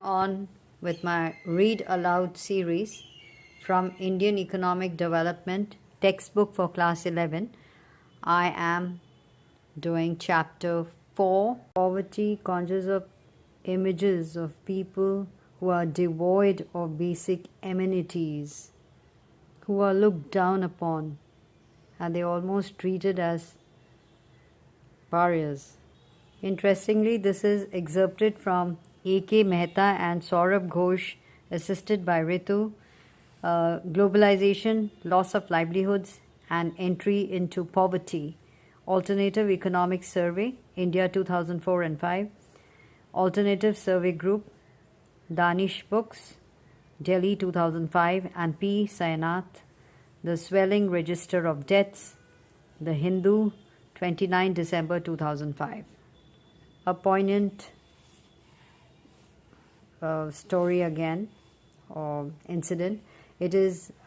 On with my Read Aloud series from Indian Economic Development textbook for class 11. I am doing chapter 4. Poverty conjures up images of people who are devoid of basic amenities, who are looked down upon, and they are almost treated as pariahs. Interestingly, this is excerpted from A.K. Mehta and Saurabh Ghosh, assisted by Ritu, Globalization, Loss of Livelihoods, and Entry into Poverty, Alternative Economic Survey, India 2004 and 5, Alternative Survey Group, Danish Books, Delhi 2005, and P. Sayanath, The Swelling Register of Deaths, The Hindu, 29 December 2005. A poignant story again, or incident.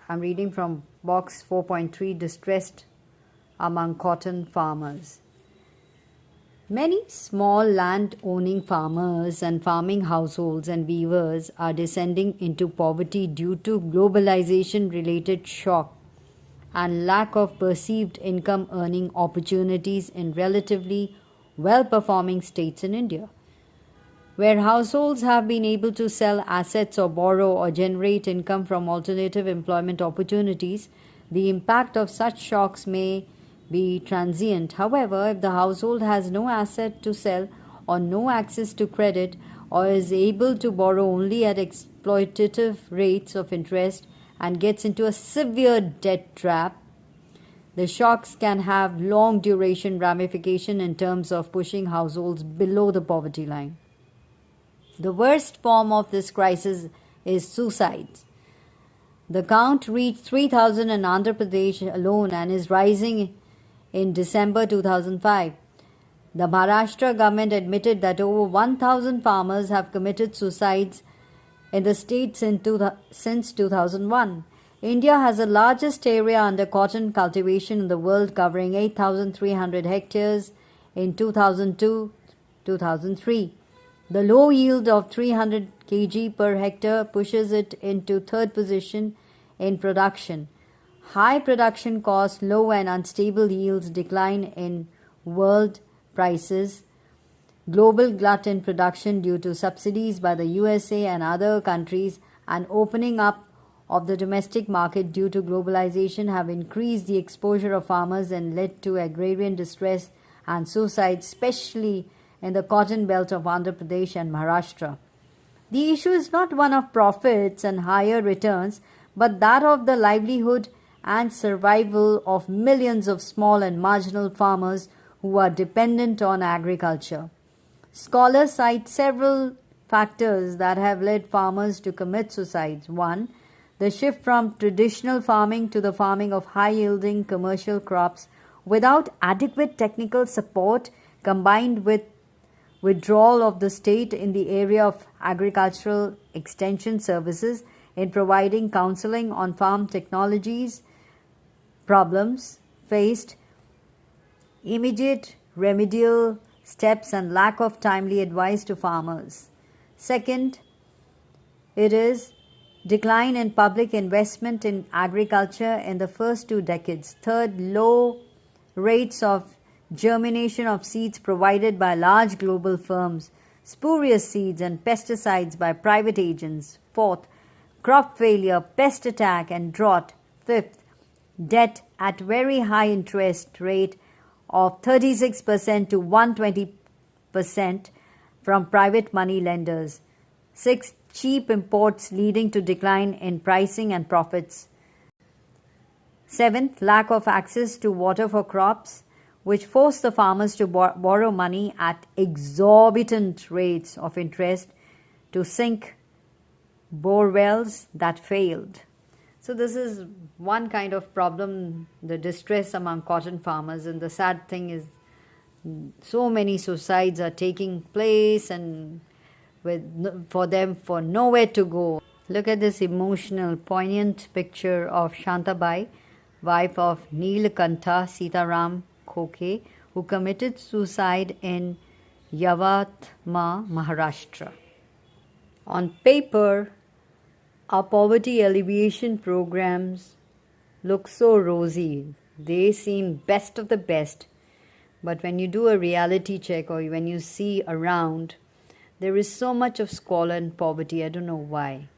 I'm reading from box 4.3, Distressed Among Cotton Farmers. Many small land-owning farmers and farming households and weavers are descending into poverty due to globalization-related shock and lack of perceived income earning opportunities in relatively well-performing states in India. Where households have been able to sell assets or borrow or generate income from alternative employment opportunities, the impact of such shocks may be transient. However, if the household has no asset to sell or no access to credit or is able to borrow only at exploitative rates of interest and gets into a severe debt trap, the shocks can have long duration ramification in terms of pushing households below the poverty line. The worst form of this crisis is suicide. The count reached 3,000 in Andhra Pradesh alone and is rising in December 2005. The Maharashtra government admitted that over 1,000 farmers have committed suicides in the state since 2001. India has the largest area under cotton cultivation in the world, covering 8,300 hectares in 2002-2003. The low yield of 300 kg per hectare pushes it into third position in production. High production costs, low and unstable yields, decline in world prices, global glut in production due to subsidies by the USA and other countries, and opening up of the domestic market due to globalization have increased the exposure of farmers and led to agrarian distress and suicide, especially in the cotton belt of Andhra Pradesh and Maharashtra. The issue is not one of profits and higher returns, but that of the livelihood and survival of millions of small and marginal farmers who are dependent on agriculture. Scholars cite several factors that have led farmers to commit suicides. 1. The shift from traditional farming to the farming of high-yielding commercial crops without adequate technical support, combined with withdrawal of the state in the area of agricultural extension services in providing counseling on farm technologies, problems faced, immediate remedial steps, and lack of timely advice to farmers. Second, it is decline in public investment in agriculture in the first 2 decades. Third, low rates of germination of seeds provided by large global firms, spurious seeds and pesticides by private agents. Fourth, crop failure, pest attack and drought. Fifth, debt at very high interest rate of 36% to 120% from private money lenders. Sixth, cheap imports leading to decline in pricing and profits. Seventh, lack of access to water for crops, which forced the farmers to borrow money at exorbitant rates of interest to sink bore wells that failed. So this is one kind of problem, the distress among cotton farmers, and the sad thing is so many suicides are taking place and for them for nowhere to go. Look at this emotional, poignant picture of Shantabai, wife of Neelakantha Sitaram Khokhe, who committed suicide in Yavatma, Maharashtra. On paper, our poverty alleviation programs look so rosy. They seem best of the best. But when you do a reality check or when you see around, there is so much of squalor and poverty. I don't know why.